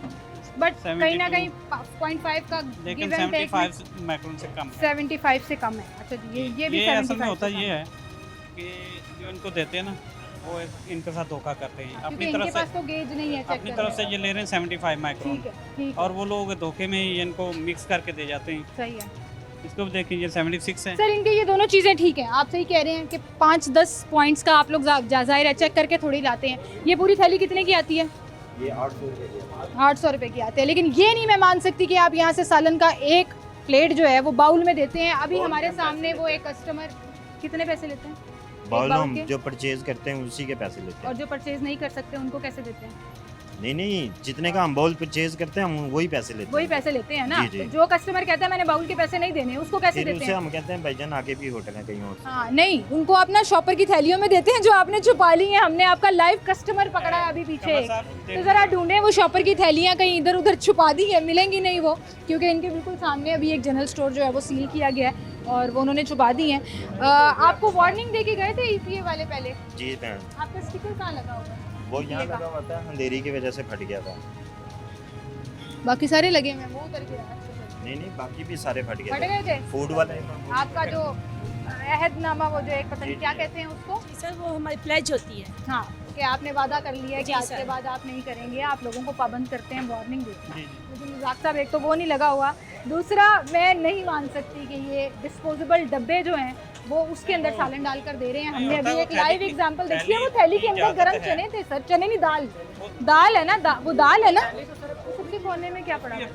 बट कहीं ना 72 कहीं 0.5 का लेकिन give and take में 75 माइक्रोन से कम है। 75 से कम है। अच्छा जी, ये भी ये असल 75 में होता से कम ये है कि जो इनको देते हैं ना, वो इनके साथ धोखा करते हैं। क्योंकि अपनी इनके तरफ पास से तो गेज नहीं है, चेक अपनी करने तरफ से का। ये ले रहे हैं 75 माइक्रोन, ठीक है, ठीक है, और वो लोग धोखे में ही इनको मिक्स करके दे जाते हैं। सही है। इसको भी देखिए, ये 76 है। सर, इनके ये दोनों चीज़ें ठीक हैं। आप सही कह रहे हैं कि 5-10 पॉइंट्स का आप लोग जाहिर है चेक करके थोड़ी लाते हैं। ये पूरी थैली कितने की आती है? ये 800 रुपये की है। 800 रुपये की आती है। लेकिन ये नहीं मैं मान सकती कि आप यहाँ से सालन का एक प्लेट जो है वो बाउल में देते हैं। अभी हमारे सामने वो एक कस्टमर कितने पैसे लेते हैं? बाउल बाउल हम के? जो परचेज करते हैं उसी के पैसे लेते और हैं। जो परचेज नहीं कर सकते उनको कैसे देते हैं? नहीं जितने का हम बाउल परचेज करते हैं हम वही पैसे लेते वही हैं। पैसे लेते हैं ना। जी, जी। तो जो कस्टमर कहता है मैंने बाउल के पैसे नहीं देने, उसको कैसे फिर देते उसे हैं? हम कहते हैं भाईजान आगे भी होटल है कहीं और। हाँ, नहीं, उनको अपना शॉपर की थैलियों में देते हैं जो आपने छुपा ली है। हमने आपका लाइव कस्टमर पकड़ा है अभी पीछे। कमर साहब, तो देख- ज़रा ढूंढें वो शॉपर की थैलियाँ कहीं इधर उधर छुपा दी है, मिलेंगी नहीं वो, क्योंकि इनके बिल्कुल सामने अभी एक जनरल स्टोर जो है वो सील किया गया है और वो उन्होंने छुपा दी हैं। आपको वार्निंग दे के गए थे ईपीए वाले पहले? जी मैम, आपका स्टिकर कहाँ लगा हुआ है? वो यहाँ लगा। लगा हुआ था, अंधेरी की वजह से फट गया था। बाकी सारे लगे हुए हैं, वो उतर गया। अच्छा, नहीं बाकी भी सारे फट फट गए थे। गए थे? फूड वाले आपका जो अहदनामा, वो जो एक पता नहीं क्या कहते हैं उसको, सर वो हमारी प्लेज होती है। हाँ, कि आपने वादा कर लिया है कि जी, आज सर। के बाद आप नहीं करेंगे, आप लोगों को पाबंद करते हैं, वार्निंग देते हैं। जी, जी। लेकिन रज़ाक साहब, एक तो वो नहीं लगा हुआ, दूसरा मैं नहीं मान सकती कि ये डिस्पोजेबल डब्बे जो हैं वो उसके अंदर सालन डालकर दे रहे हैं। नहीं हमने होता, अभी वो एक लाइव थैली- एग्जांपल देखी है, वो थैली थैली के अंदर इजाज़त गर्म है। चने थे सर, चने नहीं दाल है ना, वो दाल है ना। वो सबके कोने में क्या पड़ा है?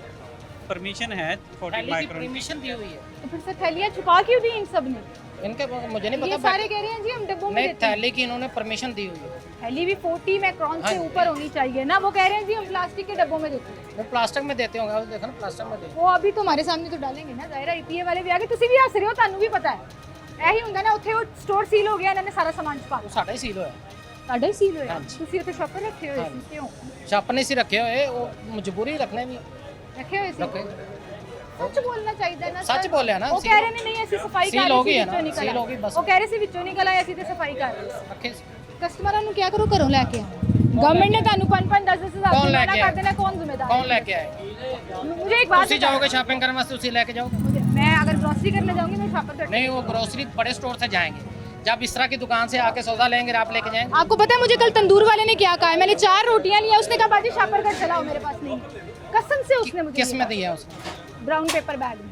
परमिशन है 40 माइक्रोन। परमिशन दी हुई है तो फिर से थैलियाँ छुपा क्यों दी इन सब ने? इनके, मुझे नहीं ये पता। सारे कह रहे हैं जी हम डिब्बों में नहीं, देते हैं। थैली की इन्होंने परमिशन दी हुई है। थैली भी 40 माइक्रोन से हाँ, ऊपर होनी चाहिए ना। वो कह रहे हैं जी हम प्लास्टिक के डब्बों में देते हैं। वो प्लास्टिक में देते होंगे, देखो ना प्लास्टिक में देते। वो अभी तुम्हारे सामने तो डालेंगे ना, ज़ाहिर है ईपीए वाले भी आगे, तुसी भी हंस रहे हो, ਤੁਹਾਨੂੰ ਵੀ ਪਤਾ ਹੈ ਇਹੀ ਹੁੰਦਾ ਨਾ। ਉੱਥੇ ਉਹ ਸਟੋਰ ਸੀਲ ਹੋ ਗਿਆ, ਇਹਨਾਂ ਨੇ ਸਾਰਾ ਸਮਾਨ ਛੁਪਾ वो साढ़ा ही सील होया। ਤੁਹਾਡਾ ਹੀ ਸੀਲ ਹੋਇਆ। हाँ जी। ਤੁਸੀਂ ਉੱਥੇ ਸ਼ਾਪਰ ਰੱਖੇ ਹੋਏ ਸੀ, ਕਿਉਂ छापने से रखे हुए, वो मजबूरी रखने भी ਰੱਖੇ ਹੋਏ ਸੀ? रखे। ਸੱਚ ਬੋਲਣਾ ਚਾਹੀਦਾ ਨਾ सच ਸਰ। बोले ना, ਉਹ ਕਹਿ ਰਹੇ ਨੇ ਨਹੀਂ ਅਸੀਂ ਸਫਾਈ ਕਰ ਸੀਲ ਰਹੇ ਹੋ ਸੀ, ਗਈ ਹੈ ਨਾ, ਵਿੱਚੋਂ ਨਿਕਲ ਸੀਲ ਹੋ ਆਏ। ਗਈ ਬਸ। ਉਹ ਕਹਿ ਰਹੇ ਸੀ ਵਿੱਚੋਂ ਨਿਕਲ ਆਏ, ਅਸੀਂ ਤੇ ਸਫਾਈ ਕਰ ਰਹੇ ਸੀ। रखे। ਕਸਟਮਰਾਂ ਨੂੰ ਕਿਆ ਕਰੋ, ਘਰੋਂ ਲੈ ਕੇ ਆਓ। ਗਵਰਨਮੈਂਟ ਨੇ ਤੁਹਾਨੂੰ 5-5 10-10 ਹਜ਼ਾਰ कौन ਰੁਪਏ लेके ਮਨਾ आए? ਕਰ देना, कौन जिम्मेदार कौन है? लेके आए? मुझे एक बात तुसी बताओ। जाओगे शॉपिंग करने वास्ते, उसी लेके जाओगे। मैं अगर ग्रोसरी करने जाऊंगी मैं शॉपर कर नहीं, वो ग्रोसरी बड़े स्टोर से जाएंगे। जब इस तरह की दुकान से आके सौदा लेंगे, आप लेके जाएंगे। आपको पता है मुझे कल तंदूर वाले ने क्या कहा है? मैंने 4 रोटियां लिया, उसने कहा बाजी शॉपर कर चलाओ, मेरे पास नहीं। कसम से उसने मुझे किस में दिया उसने? ब्राउन पेपर बैग में।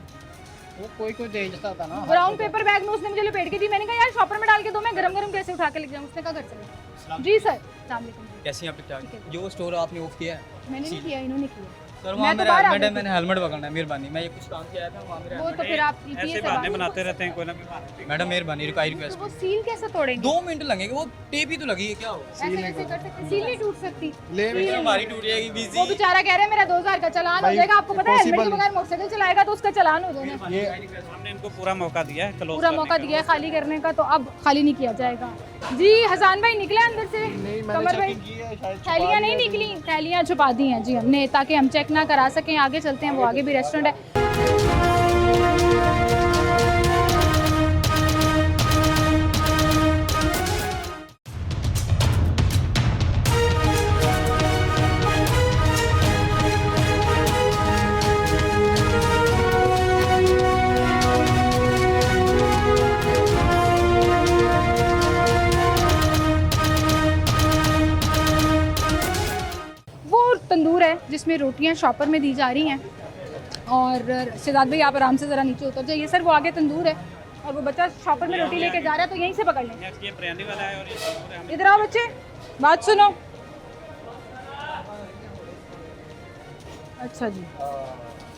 वो कोई भेजता था ना। ब्राउन पेपर बैग में उसने मुझे लपेट के दी। मैंने कहा यार शॉपर में डाल के दो, मैं गरम गरम कैसे उठा के लेके जाऊँ? उसने कहा घर चलो। जी सर, अस्सलाम वालेकुम। कैसे हैं आप? ठीक ठाक। जो स्टोर आपने ऑफ किया है मैंने नहीं किया, इन्होंने किया। सर, मैं वहाँ तो मेरा बाहर आ हेलमेट है, गई थी। मैंने हेलमेट पकड़ना है, मेहरबानी। मैं ये कुछ काम किया था, वहाँ मेरा वो तो फिर आप EPA ऐसे से बहाने बात- बनाते रहते हैं कोई ना कोई बहाने। मैडम मेहरबानी, रिक्वायर तो रिक्वेस्ट। वो सील कैसे तोड़ेंगे? 2 मिनट लगेंगे, वो टेप ही तो लगी है, क्या हो? ऐसे कैसे कर सकते? सील नहीं टूट सकती। लेकिन हमारी टूट जाएगी वो बिजी। बेचारा कह रहा है मेरा 2000 का चालान हो जाएगा। आपको पता है हेलमेट के बगैर मोटरसाइकिल चलाएगा तो उसका चालान हो जाएगा। हमने इनको पूरा मौका दिया है, क्लोज पूरा करने मौका का। दिया है खाली करने का, तो अब खाली नहीं किया जाएगा। जी हसान भाई निकले अंदर से? कमर भाई थैलियाँ नहीं निकली, थैलियाँ छुपा दी हैं जी हमने, ताकि हम चेक ना करा सकें। आगे चलते हैं, वो आगे भी रेस्टोरेंट है। वो तंदूर है जिसमें रोटियां शॉपर में दी जा रही हैं। और सिद्धार्थ भाई आप आराम से ज़रा नीचे उतर जाइए सर। वो आगे तंदूर है और वो बच्चा शॉपर में रोटी लेके जा रहा है, तो यहीं से पकड़ लें। ये बिरयानी वाला है और ये तंदूर है। इधर आओ बच्चे, बात सुनो। अच्छा जी,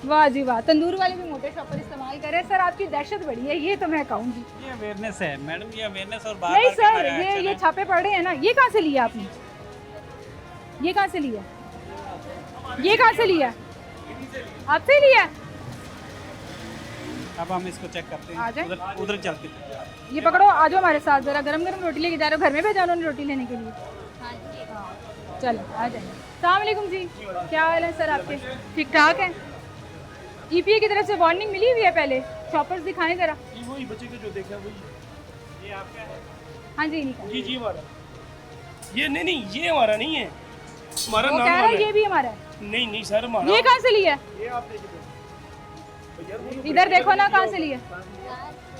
वाह जी वाह, तंदूर वाले भी मोटे शॉपर इस्तेमाल करें। सर आपकी दहशत बड़ी है, ये तो मैं कहूँगी। ये अवेयरनेस है मैडम, ये अवेयरनेस और बार नहीं बार सर, हमारा ये action है। छापे पड़ रहे हैं ना। ये कहाँ से लिया आपने? ये कहाँ से लिया? ये कहाँ से लिया? आपसे लिया? अब हम इसको चेक करते आ जाए। हैं, उधर उधर चलते हैं। ये पकड़ो, आ जाओ हमारे साथ। जरा गरम गरम रोटी लेके जा रहे हो, घर में भेजा उन्होंने रोटी लेने के लिए? हाँ चलो आ जाइए। अस्सलाम वालेकुम जी, क्या हाल है सर आपके? ठीक ठाक है। ईपीए की तरफ से वार्निंग मिली हुई है पहले? शॉपर्स दिखाएं जरा। वही बच्चे को जो देखा वही। ये आपका है? हाँ जी इन्हीं का। जी हमारा। ये नहीं, ये हमारा नहीं है, हमारा वो नाम कह रहा वाला है है। ये भी हमारा है। नहीं सर, हमारा। ये कहाँ से लिया? ये आप देख लो। इधर देखो ना कहाँ से लिया।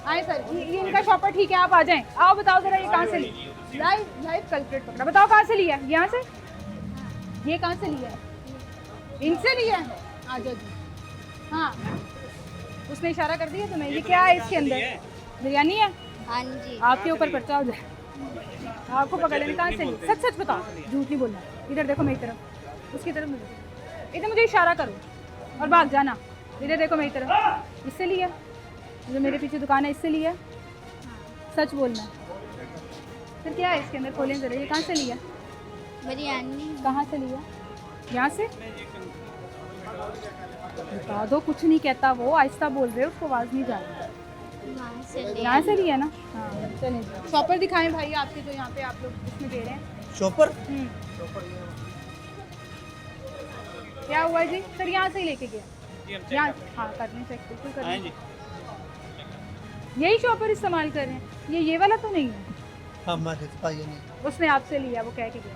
आए सर, ये इनका शॉपर ठीक है, आप आ जाएं। आओ बताओ जरा ये कहाँ से लिया? लाइव कल्प्रिट पकड़ा, बताओ कहाँ से लिया? यहाँ से? ये कहाँ से लिया? इनसे लिया? आ जाओ जी। हाँ उसने इशारा कर दिया तुम्हें। ये क्या है इसके अंदर? बिरयानी है? हाँ जी। आपके ऊपर पर्चा हो जाए। आपको पकड़ लेने। कहाँ से लिया? सच सच बताओ, झूठ नहीं बोलना। इधर देखो मेरी तरफ, उसकी तरफ मुझे, इधर मुझे इशारा करो और भाग जाना। इधर देखो मेरी तरफ। इससे लिया? जो मेरे पीछे दुकान है इससे लिया? सच बोलना। फिर क्या है इसके अंदर? खोलें जरा। ये कहाँ से लिया? बिरयानी। कहाँ से लिया? यहाँ से? बता दो, कुछ नहीं कहता वो, आहिस्ता बोल रहे हो, उसको आवाज़ नहीं जा रही। वहाँ से ले। यहाँ से लिया ना? हाँ चलें। शॉपर दिखाएं भाई आपके, जो यहाँ पे आप लोग इसमें दे रहे हैं। शॉपर? क्या हुआ जी? सर यहाँ से ही लेके गया। ये हम check यहाँ करते हैं। हाँ कर लें, चेक बिल्कुल कर आए लें। जी। यही शॉपर इस्तेमाल कर रहे हैं? ये वाला तो नहीं है? हमारे पास ये नहीं। उसने आपसे लिया, वो कह के गया।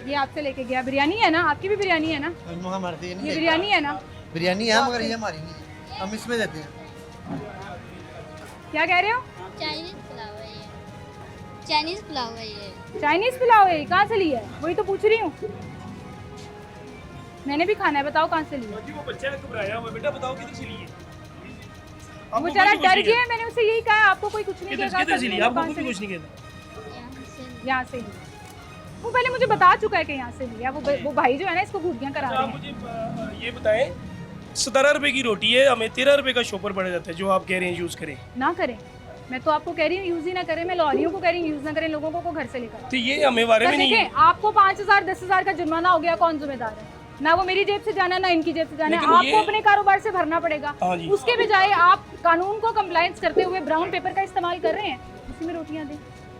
ये आपसे लेके गया। बिरयानी है ना? आपकी भी बिरयानी है ना? हमारे से ये ये बिरयानी है ना? बिरयानी है, मगर ये हमारी नहीं है, हम इसमें देते हैं। क्या कह रहे हो? चाइनीज पुलाव है ये। चाइनीज पुलाव है ये। चाइनीज पुलाव है? कहाँ से लिया है? वही तो पूछ रही हूँ। मैंने भी खाना है, बताओ कहाँ से लिया? जी वो बच्चा घबराया हुआ, बेटा बताओ किधर से लिए? वो बेचारा डर गया है। मैंने उसे यही कहा आपको कोई कुछ नहीं कहेगा। किधर से लिए? आपको कहाँ भी से कुछ नहीं कहता। यहाँ से। यहाँ से लिया। वो पहले मुझे बता चुका है कि यहाँ से लिया। वो भाई जो है ना, इसको घूटियाँ करा अच्छा, रहे आप हैं। मुझे ये बताएं ₹17 की रोटी है, हमें ₹13 का शॉपर पड़ जाता है, जो आप कह रहे हैं यूज़ करें। ना करें, मैं तो आपको कह रही हूँ यूज़ ही ना करें, मैं लॉरियों को कह रही हूँ यूज़ ना करें, लोगों को घर से लेकर। तो ये हमें बारे में नहीं है। देखें, आपको 5,000 10,000 का जुर्माना हो गया, कौन जिम्मेदार है? ना वो मेरी जेब से जाना, ना इनकी जेब से जाना है, लेकिन आपको ये- अपने कारोबार से भरना पड़ेगा। हाँ जी। उसके बजाय आप कानून को कंप्लायंस करते हुए ब्राउन पेपर का इस्तेमाल कर रहे हैं, उसी में रोटियां दें,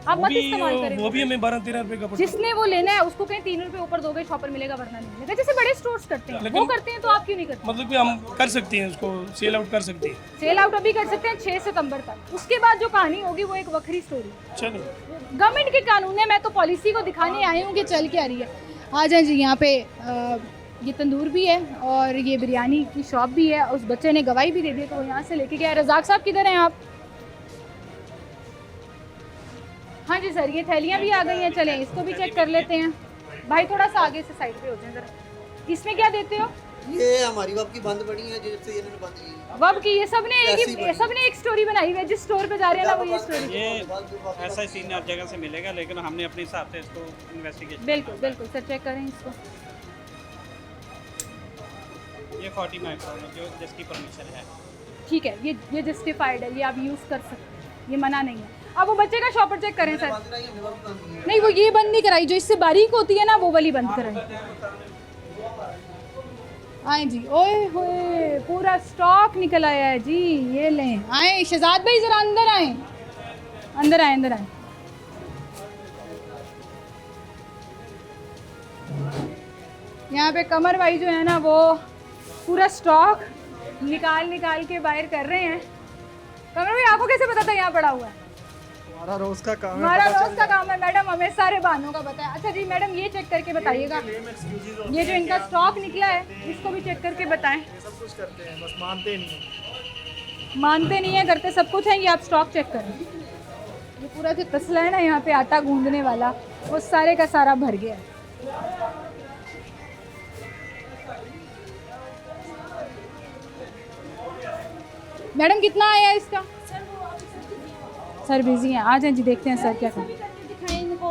आप मत इस्तेमाल करें। वो भी हमें ₹12-13 का पड़ता है। जिसने वो लेना है उसको कहीं ₹3 ऊपर दोगे, शॉपर मिलेगा, वरना नहीं मिलेगा। जैसे बड़े स्टोर्स करते हैं, वो लेकिन- करते हैं, तो आप क्यों नहीं करते? मतलब कि हम कर सकते हैं उसको, सेल आउट कर सकते हैं। सेल आउट अभी कर सकते हैं 6 सितंबर तक, उसके बाद जो कहानी होगी वो एक वखरी स्टोरी। चलो, गवर्नमेंट के कानून है, मैं तो पॉलिसी को दिखाने आई हूँ कि चल क्या रही है। आ जाए जी, यहाँ पे ये तंदूर भी है और ये बिरयानी की शॉप भी है। उस बच्चे ने गवाही भी दे दी तो वो यहाँ से लेके गया। रज़ाक साहब किधर हैं आप? हाँ जी सर, ये थैलियाँ भी आ गई हैं, चलें इसको भी चेक कर लेते हैं। भाई थोड़ा सा आगे से साइड पे हो जाए ज़रा। इसमें क्या देते हो? ये हमारी वब की बंद पड़ी है, जेब से ये मैंने बंद की है। वब की ये ऐसी बनी। सबने एक स्टोरी बनाई हुई है, जिस स्टोर पे जा रहे हैं ना वो ये स्टोरी। ये ऐसा ही सीन हर जगह से मिलेगा, लेकिन हमने अपने हिसाब से इसको इन्वेस्टिगेट। बिल्कुल बिल्कुल सर, चेक करें इसको। ये 40 माइक्रोन है, जो जिसकी परमिशन है। ठीक है, ये जस्टिफाइड है, ये आप यूज़ कर सकते हैं, ये मना नहीं है। अब वो बच्चे का शॉपर चेक करें सर। बंद कराई हमने, वब की बंद की है। नहीं, वो ये बंद नहीं कराई, जो इससे बारीक होती है ना वो वाली बंद कराई। आए जी, ओए होए, पूरा स्टॉक निकल आया है जी, ये लें। आए शहजाद भाई, जरा अंदर आए, अंदर आए, अंदर आए। यहाँ पे कमर भाई जो है ना वो पूरा स्टॉक निकाल के बाहर कर रहे हैं। कमर भाई, आपको कैसे पता था यहाँ पड़ा हुआ है? हमारा रोज का काम हमारा रोज का काम है मैडम, हमें सारे बहानों का पता है। अच्छा जी मैडम, ये चेक करके बताइएगा, ये जो इनका स्टॉक निकला है इसको भी चेक करके बताएं। सब कुछ करते हैं, बस मानते नहीं है। मानते नहीं है, करते सब कुछ है। ये आप स्टॉक चेक करें, ये पूरा जो तसला है ना यहाँ पे आटा गूंदने वाला, वो सारे का सारा भर गया है। मैडम कितना आया है इसका? सर बिजी हैं, आ जाए जी, देखते हैं सर क्या करें। दिखाएं इनको।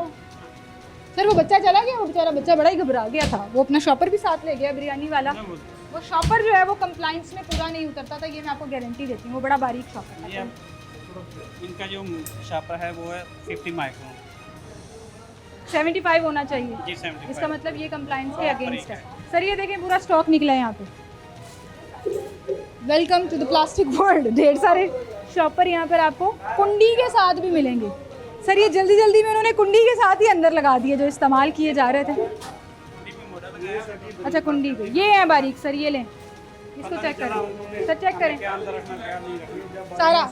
सर वो बच्चा चला गया, वो बेचारा बच्चा बड़ा ही घबरा गया था, वो अपना शॉपर भी साथ ले गया बिरयानी वाला। वो शॉपर जो है वो कंप्लाइंस में पूरा नहीं उतरता था, ये मैं आपको गारंटी देती हूँ, वो बड़ा बारीक शॉपर ये था। इनका जो शापर है वो है 50 माइक्रोन। 75 होना चाहिए। जी 75। इसका मतलब ये कंप्लाइंस के अगेंस्ट है। सर ये देखें, पूरा स्टॉक निकला है यहाँ पे। Welcome to the plastic world. ढेर सारे शॉपर यहाँ पर आपको कुंडी के साथ भी मिलेंगे। सर ये जल्दी जल्दी में उन्होंने कुंडी के साथ ही अंदर लगा दिए जो इस्तेमाल किए जा रहे थे। अच्छा कुंडी पे ये है बारीक। सर ये लें, इसको चेक करें, सर चेक करें,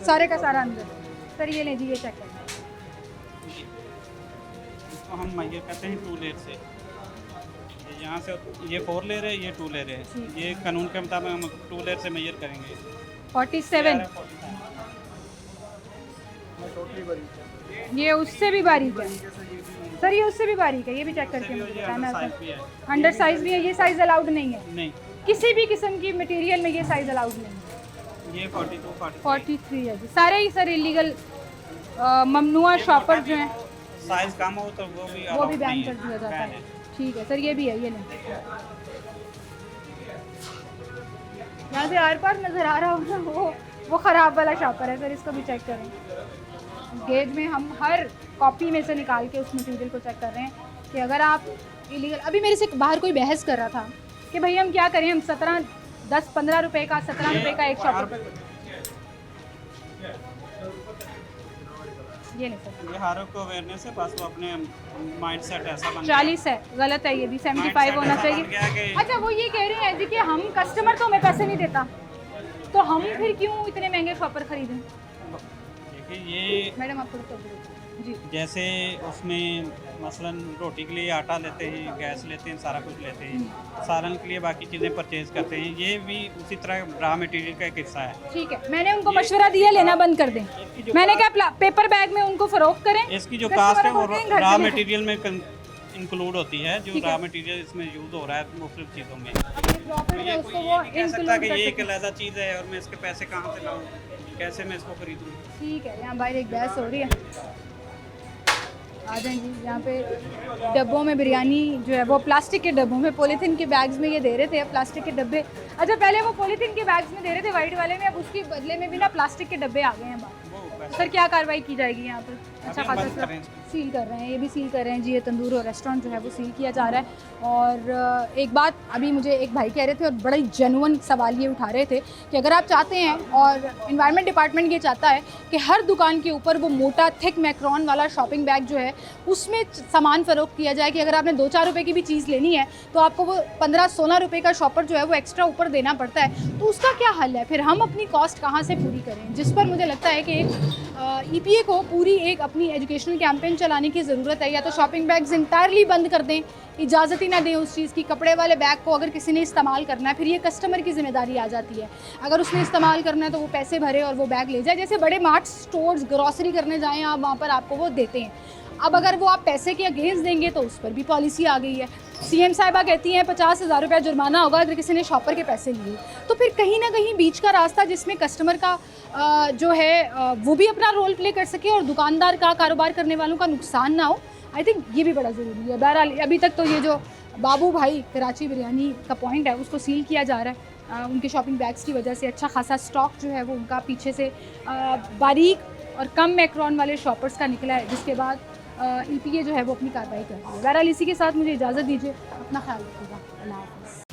सारे का सारा अंदर। सर ये लें जी, ये चेक करें। इसको हम मैयर कहते हैं 2 लेयर से। यहाँ से ये 4 लेयर है, ये 2 लेयर है। ये कानून के मुताबिक हम 2 लेयर से मैयर करेंगे। 47 ये उससे भी बारीक है। सर ये उससे भी बारीक है, ये भी चेक करके मुझे बताना है। अंडर साइज भी है, ये साइज अलाउड नहीं है। नहीं, किसी भी किस्म की मटेरियल में ये साइज अलाउड नहीं है। ये 42 43 है जी। सारे ही सर इलीगल ममनुआ शॉपर जो हैं साइज कम हो तो वो भी बैन कर दिया जाता है। ठीक है सर, ये भी है, ये नहीं। यहाँ से आर पार नज़र आ रहा होगा वो ख़राब वाला शॉपर है। सर इसको भी चेक करें। गेज में हम हर कॉपी में से निकाल के उस मटेरियल को चेक कर रहे हैं कि अगर आप इलीगल। अभी मेरे से बाहर कोई बहस कर रहा था कि भाई हम क्या करें, हम 10-15 रुपए का 17 रुपए का एक शॉपर। ये नहीं सर, ये हारों को अवेयरनेस है, बस वो अपने माइंड सेट ऐसा बन 40 है, गलत है। ये भी 75 होना चाहिए। अच्छा वो ये कह रहे हैं जी कि हम कस्टमर तो हमें पैसे नहीं देता, तो हम फिर क्यों इतने महंगे शॉपर खरीदें? देखिए ये मैडम आप थोड़ा जी। जैसे उसमें मसलन रोटी के लिए आटा लेते हैं, गैस लेते हैं, सारा कुछ लेते हैं, सालन के लिए बाकी चीज़ें परचेज करते हैं, ये भी उसी तरह रॉ मटेरियल का एक हिस्सा है। ठीक है, मैंने उनको मशवरा दिया लेना बंद कर दें। मैंने कहा पेपर बैग में उनको फरोख्त करें। इसकी जो कास्ट है वो रॉ मटेरियल में इंक्लूड होती है, जो रॉ मटेरियल इसमें यूज़ हो रहा है मुख्तलिफ चीज़ों में। तो ये कोई ये नहीं कह सकता कि ये एक अलग चीज़ है और मैं इसके पैसे कहाँ से लाऊँ, कैसे मैं इसको खरीदूँ। ठीक है, यहाँ बाहर एक बहस हो रही है। आ जाएं जी। यहाँ पे डब्बों में बिरयानी जो है वो प्लास्टिक के डब्बों में, पॉलीथीन के बैग्स में ये दे रहे थे, अब प्लास्टिक के डब्बे। अच्छा, पहले वो पॉलीथीन के बैग्स में दे रहे थे वाइट वाले में, अब उसके बदले में भी ना प्लास्टिक के डब्बे आ गए हैं बाहर। सर क्या कार्रवाई की जाएगी यहाँ पर? अच्छा खासा सील कर रहे हैं, ये भी सील कर रहे हैं जी। ये तंदूर और रेस्टोरेंट जो है वो सील किया जा रहा है। और एक बात अभी मुझे एक भाई कह रहे थे और बड़ा ही जेन्युइन सवाल ये उठा रहे थे कि अगर आप चाहते हैं, और इन्वायरमेंट डिपार्टमेंट ये चाहता है कि हर दुकान के ऊपर वो मोटा थिक मैक्रॉन वाला शॉपिंग बैग जो है उसमें सामान फ़रोख्त किया जाए, कि अगर आपने 2-4 रुपये की भी चीज़ लेनी है तो आपको वो 15-16 रुपये का शॉपर जो है वो एक्स्ट्रा ऊपर देना पड़ता है। तो उसका क्या हल है? फिर हम अपनी कॉस्ट कहाँ से पूरी करें? जिस पर मुझे लगता है कि EPA को पूरी एक अपनी एजुकेशनल कैंपेन चलाने की ज़रूरत है। या तो शॉपिंग बैग्स इंटायरली बंद कर दें, इजाज़त ही ना दें उस चीज़ की। कपड़े वाले बैग को अगर किसी ने इस्तेमाल करना है, फिर ये कस्टमर की ज़िम्मेदारी आ जाती है। अगर उसने इस्तेमाल करना है तो वो पैसे भरे और वो बैग ले जाए। जैसे बड़े मार्ट स्टोर्स ग्रॉसरी करने जाएँ आप, वहाँ पर आपको वो देते हैं। अब अगर वो आप पैसे के अगेंस्ट देंगे तो उस पर भी पॉलिसी आ गई है। CM साहिबा कहती हैं 50,000 रुपया जुर्माना होगा अगर किसी ने शॉपर के पैसे लिए। तो फिर कहीं ना कहीं बीच का रास्ता जिसमें कस्टमर का जो है वो भी अपना रोल प्ले कर सके और दुकानदार का, कारोबार करने वालों का नुकसान ना हो, आई थिंक ये भी बड़ा ज़रूरी है। बहरहाल अभी तक तो ये जो बाबू भाई कराची बिरयानी का पॉइंट है उसको सील किया जा रहा है। उनके शॉपिंग बैग्स की वजह से अच्छा खासा स्टॉक जो है वो उनका पीछे से बारीक और कम मैक्रॉन वाले शॉपर्स का निकला है, जिसके बाद EPA जो है वो अपनी कार्रवाई कर रही है। बहरहाल इसी के साथ मुझे इजाज़त दीजिए, अपना ख्याल रखिएगा। अल्लाह हाफ़िज़।